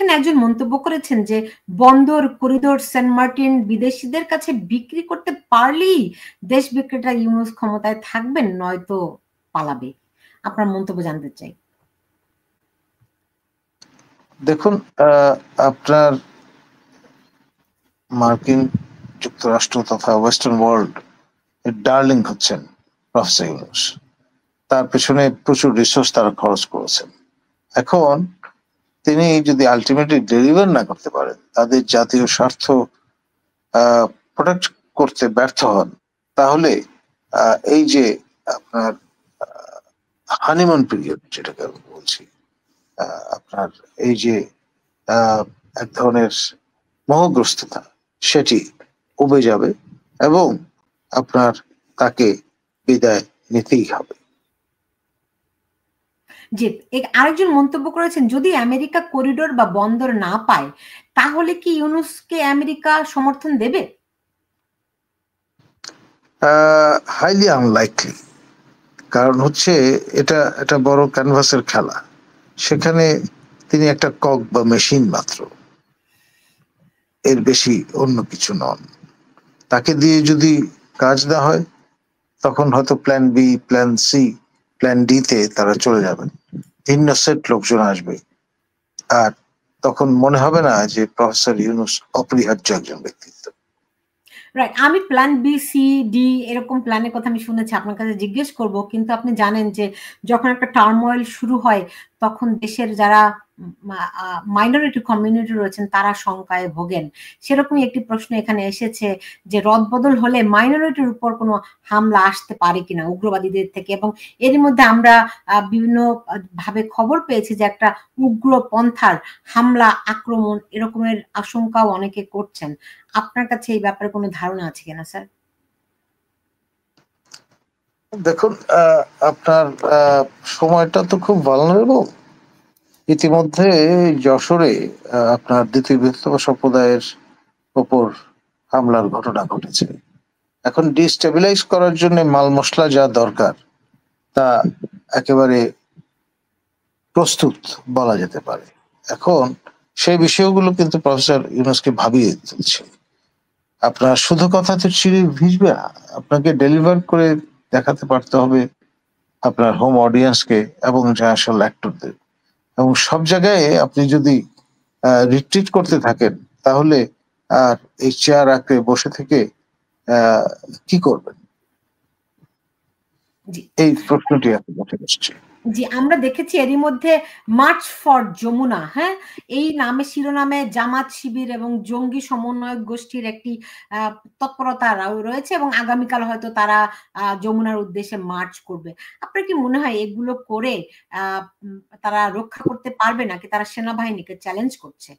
এখানে একজন মন্তব্য করেছেন যে বন্দর করিডোর সেন্ট মার্টিন বিদেশিদের কাছে বিক্রি করতে পারলেই দেশ বিক্রেতা ইউনূস ক্ষমতায় থাকবেন, নয়তো পালাবে। আপনার মন্তব্য জানতে চাই। দেখুন, আপনার মার্কিন যুক্তরাষ্ট্র তথা ওয়েস্টার্ন ওয়ার্ল্ড এর ডার্লিং হচ্ছেন প্রফেসর ইউনূস। তার পেছনে প্রচুর রিসোর্স তারা খরচ করেছেন। এখন তিনি যদি আলটিমেটলি ডেলিভার না করতে পারেন, তাদের জাতীয় স্বার্থ প্রোটেক্ট করতে ব্যর্থ হন, তাহলে এই যে আপনার হানিমুন পিরিয়ড যেটাকে আমি বলছি, আপনার এই যে এক ধরনের মোহগ্রস্ততা, সেটি উবে যাবে এবং আপনার তাকে বিদায় নিতেই হবে। জি, আরেকজন মন্তব্য করেছেন যদি আমেরিকা করিডোর বা বন্দর না পায় তাহলে কি ইউনূসকে আমেরিকা সমর্থন দেবে? Highly unlikely. কারণ হচ্ছে এটা একটা বড় ক্যানভাসের খেলা, সেখানে তিনি একটা কক বা মেশিন মাত্র, এর বেশি অন্য কিছু নন। তাকে দিয়ে যদি কাজ দেওয়া হয় তখন হয়তো plan B, plan C, plan D তে তারা চলে যাবেন, ভিন্ন সেট লোকজন আসবে, আর তখন মনে হবে না যে প্রফেসর ইউনূস অপরিহার্য একজন ব্যক্তিত্ব। রাইট, আমি প্ল্যান বি, সি, ডি এরকম প্ল্যানের কথা আমি শুনেছি, আপনার কাছে জিজ্ঞেস করব। কিন্তু আপনি জানেন যে যখন একটা টার্মোয়েল শুরু হয় তখন দেশের যারা মাইনরিটি কমিউনিটি রয়েছেন তারা শঙ্কায় ভোগেন। সেরকমই একটি প্রশ্ন এখানে এসেছে যে রদবদল হলে মাইনরিটির উপর কোনো হামলা আসতে পারে কিনা উগ্রবাদীদের থেকে, এবং এর মধ্যে আমরা বিভিন্ন ভাবে খবর পেয়েছি যে একটা উগ্র পন্থার হামলা, আক্রমণ এরকমের আশঙ্কাও অনেকে করছেন। আপনার কাছে এই ব্যাপারে কোনো ধারণা আছে কিনা স্যার? দেখুন, আপনার সময়টা তো খুব ভালনারেবল। ইতিমধ্যে যশোরে আপনার দ্বিতীয় বৃহত্তম সম্প্রদায়ের উপর হামলার ঘটনা ঘটেছে। এখন ডিস্টেবিলাইজ করার জন্য মাল মশলা যা দরকার তা একেবারে প্রস্তুত বলা যেতে পারে। এখন সেই বিষয়গুলো কিন্তু প্রফেসর ইউনূসকে ভাবিয়ে তুলছে। আপনার শুধু কথা তো চিড়ে ভিজবে না, আপনাকে ডেলিভার করে দেখাতে পারতে হবে আপনার হোম অডিয়েন্সকে এবং ন্যাশনাল অ্যাক্টরদের। এবং সব জায়গায় আপনি যদি রিট্রিট করতে থাকেন তাহলে আর এই চেয়ার আঁকড়ে বসে থেকে কি করবেন? এই প্রশ্নটি আপনি উঠে বসছে। জি, আমরা দেখেছি এরই মধ্যে মার্চ ফর যমুনা, হ্যাঁ, এই নামে শিরোনামে জামাত, শিবির এবং জঙ্গি সমন্বয়ক গোষ্ঠীর একটি তৎপরতা রয়েছে এবং আগামীকাল হয়তো তারা যমুনার উদ্দেশ্যে মার্চ করবে। আপনার কি মনে হয় এগুলো করে তারা রক্ষা করতে পারবে নাকি তারা সেনাবাহিনীকে চ্যালেঞ্জ করছে?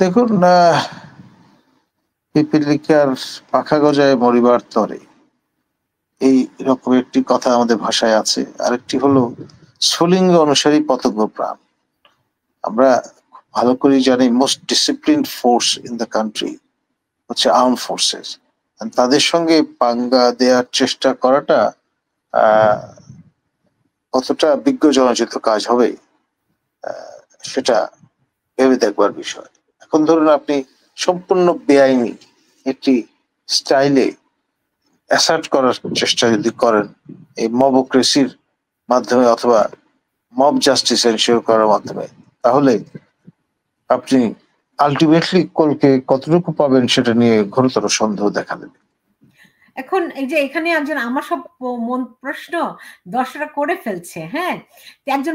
দেখুন, পিপীলিকার পাখা গজায় মরিবার তরে, এই রকম একটি কথা আমাদের ভাষায় আছে। আরেকটি হলো স্ফুলিঙ্গ অনুসারী পতঙ্গ প্রাণ। আমরা ভালো করে জানি most discipline force in the country হচ্ছে আর্ম ফোর্সেস। তাদের সঙ্গে পাঙ্গা দেওয়ার চেষ্টা করাটা কতটা বিজ্ঞ জনচিত কাজ হবে সেটা ভেবে দেখবার বিষয়। এখন ধরুন আপনি সম্পূর্ণ বেআইনি একটি স্টাইলে অ্যাসার্ট করার চেষ্টা যদি করেন এই মবক্রেসির মাধ্যমে অথবা মব জাস্টিস এনশিওর করার মাধ্যমে, তাহলে আপনি আলটিমেটলি কলকে কতটুকু পাবেন সেটা নিয়ে ঘোরতর সন্দেহ দেখা দেবে। এখন এই যে এখানে একজন আমার সব প্রশ্ন দর্শকরা করে ফেলছে, হ্যাঁ, একজন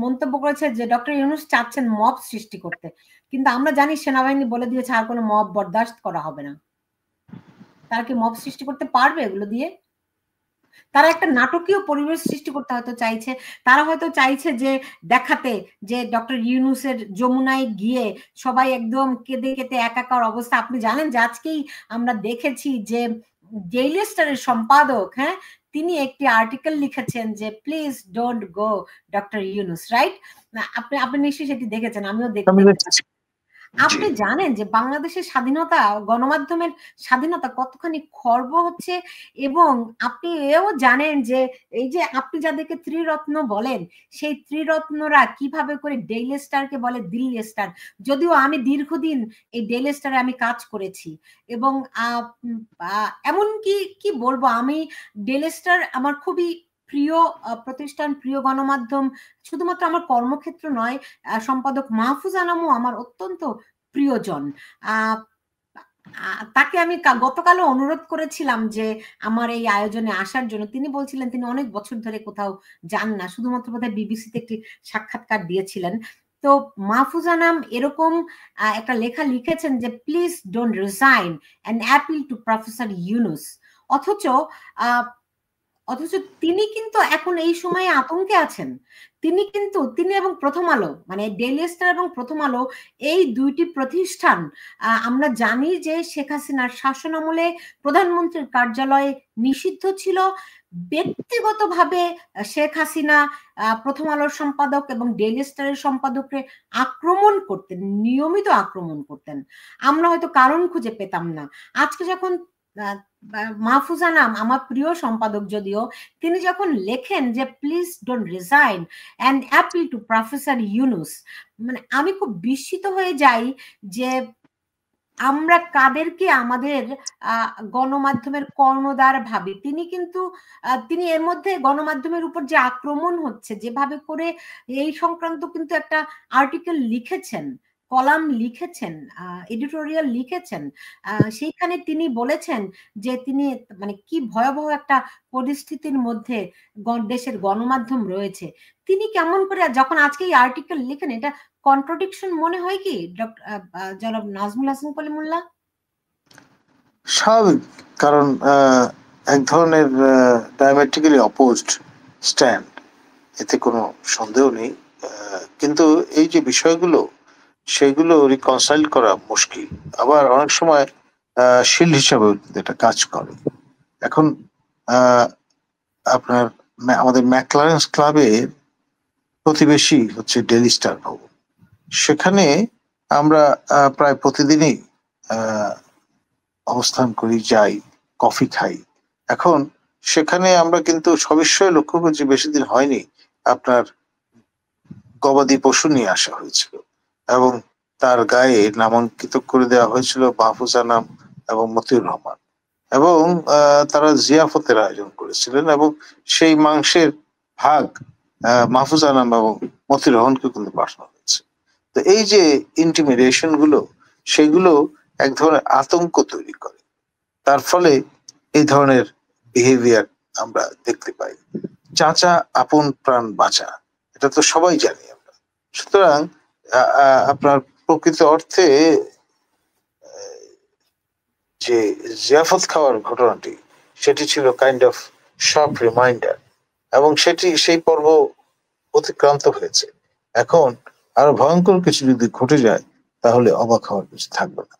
মন্তব্য করেছে যে ডক্টর ইউনূস চাচ্ছেন মব সৃষ্টি করতে, কিন্তু আমরা জানি সেনাবাহিনী বলে দিয়েছে আর কোনো মব বরদাস্ত করা হবে না। তারা কি মব সৃষ্টি করতে পারবে এগুলো দিয়ে? তারা একটা নাটকীয় পরিবেশ সৃষ্টি করতে হয়তো চাইছে। তারা হয়তো চাইছে যে দেখাতে যে ডক্টর ইউনূসের যমুনায় গিয়ে সবাই একদম কেঁদে কেটে একাকার অবস্থা। আপনি জানেন যে আজকেই আমরা দেখেছি যে ডেইলি স্টারের সম্পাদক, হ্যাঁ, তিনি একটি আর্টিকেল লিখেছেন যে please don't go doctor Yunus, right? আপনি আপনি নিশ্চয়ই সেটি দেখেছেন, আমিও দেখেছি। আপনি জানেন যে বাংলাদেশের স্বাধীনতা, গণমাধ্যমের স্বাধীনতা কতখানি খর্ব হচ্ছে, এবং আপনি এও জানেন যে এই যে আপনি যাদেরকে ত্রিরত্ন বলেন, সেই ত্রিরত্নরা কিভাবে করে ডেইলি স্টারকে বলে দিল্লি স্টার। যদিও আমি দীর্ঘদিন এই ডেইলি স্টারে আমি কাজ করেছি, এবং এমনকি কি বলবো, আমি ডেইলি স্টার আমার খুবই প্রিয় প্রতিষ্ঠান, প্রিয় গণমাধ্যম। শুধুমাত্র আমার কর্মক্ষেত্র নয়, সম্পাদক মাহফুজ আনামও আমার অত্যন্ত প্রিয়জন। তাকে আমি গতকালও অনুরোধ করেছিলাম যে আমার এই আয়োজনে আসার জন্য। তিনি বলছিলেন তিনি অনেক বছর ধরে কোথাও যান না, শুধুমাত্র বোধহয় বিবিসিতে একটি সাক্ষাৎকার দিয়েছিলেন। তো মাহফুজ আনাম এরকম একটা লেখা লিখেছেন যে please don't resign and appeal two professor Yunus. অথচ অথচ তিনি কিন্তু এখন এই সময়ে আতঙ্কে আছেন। তিনি এবং প্রথম আলো, মানে ডেইলি স্টার এবং প্রথম আলো, এই দুইটি প্রতিষ্ঠান আমরা জানি যে শেখ হাসিনার শাসনামলে প্রধানমন্ত্রীর কার্যালয়ে নিষিদ্ধ ছিল। ব্যক্তিগতভাবে শেখ হাসিনা প্রথম আলোর সম্পাদক এবং ডেইলি স্টারের সম্পাদককে আক্রমণ করতেন, নিয়মিত আক্রমণ করতেন। আমরা হয়তো কারণ খুঁজে পেতাম না। আজকে যখন মাহফুজ আনাম, আমার প্রিয় সম্পাদক যদিও, তিনি যখন লেখেন যে please don't resign and appeal two professor Yunus, মানে আমি খুব বিস্মিত হয়ে যাই যে আমরা কাদেরকে আমাদের গণমাধ্যমের কর্ণধার ভাবি। তিনি এর মধ্যে গণমাধ্যমের উপর যে আক্রমণ হচ্ছে, যেভাবে করে এই সংক্রান্ত কিন্তু একটা আর্টিকেল লিখেছেন, কলাম লিখেছেন, এডিটোরিয়াল লিখেছেন। সেইখানে তিনি বলেছেন যে তিনি মানে কি ভয়াবহ একটা পরিস্থিতির মধ্যে দেশের গণমাধ্যম রয়েছে। তিনি কেমন করে যখন আজকে এই আর্টিকেল লিখেন, এটা কন্ট্রাডিকশন মনে হয় কি জনাব নাজমুল হাসান কলিমুল্লাহ? স্বাভাবিক, কারণ এক ধরনের ডায়ামেট্রিক্যালি অপোজড স্ট্যান্ড, এতে কোনো সন্দেহ নেই। কিন্তু এই যে বিষয়গুলো, সেগুলো রিকনসাইল করা মুশকিল, আবার অনেক সময় শিল্ড হিসাবে এটা কাজ করে। এখন আপনার আমাদের ম্যাকলারেন্স ক্লাবের প্রতিবেশী হচ্ছে ডেইলি স্টার ভবন। সেখানে আমরা প্রায় প্রতিদিনই অবস্থান করি, যাই, কফি খাই। এখন সেখানে আমরা কিন্তু সবিস্ময়ে লক্ষ্য করছি, বেশি দিন হয়নি আপনার গবাদি পশু নিয়ে আসা হয়েছিল এবং তার গায়ে নামাঙ্কিত করে দেওয়া হয়েছিল মাহফুজ আনাম এবং মতিউর রহমান, এবং তারা জিয়াফতের আয়োজন করেছিলেন, এবং সেই মাংসের ভাগ মাহফুজ আনাম এবং মতিউর রহমানকে কিন্তু পাঠানো হয়েছে। তো এই যে ইন্টিমিডেশন গুলো, সেগুলো এক ধরনের আতঙ্ক তৈরি করে। তার ফলে এই ধরনের বিহেভিয়ার আমরা দেখতে পাই। চাচা আপন প্রাণ বাঁচা, এটা তো সবাই জানি আমরা। সুতরাং আপনার প্রকৃত অর্থে যে জিয়াফত খাওয়ার ঘটনাটি, সেটি ছিল কাইন্ড অফ শার্প রিমাইন্ডার, এবং সেই পর্ব অতিক্রান্ত হয়েছে। এখন আরো ভয়ঙ্কর কিছু যদি ঘটে যায়, তাহলে অবাক হওয়ার কিছু থাকবে না।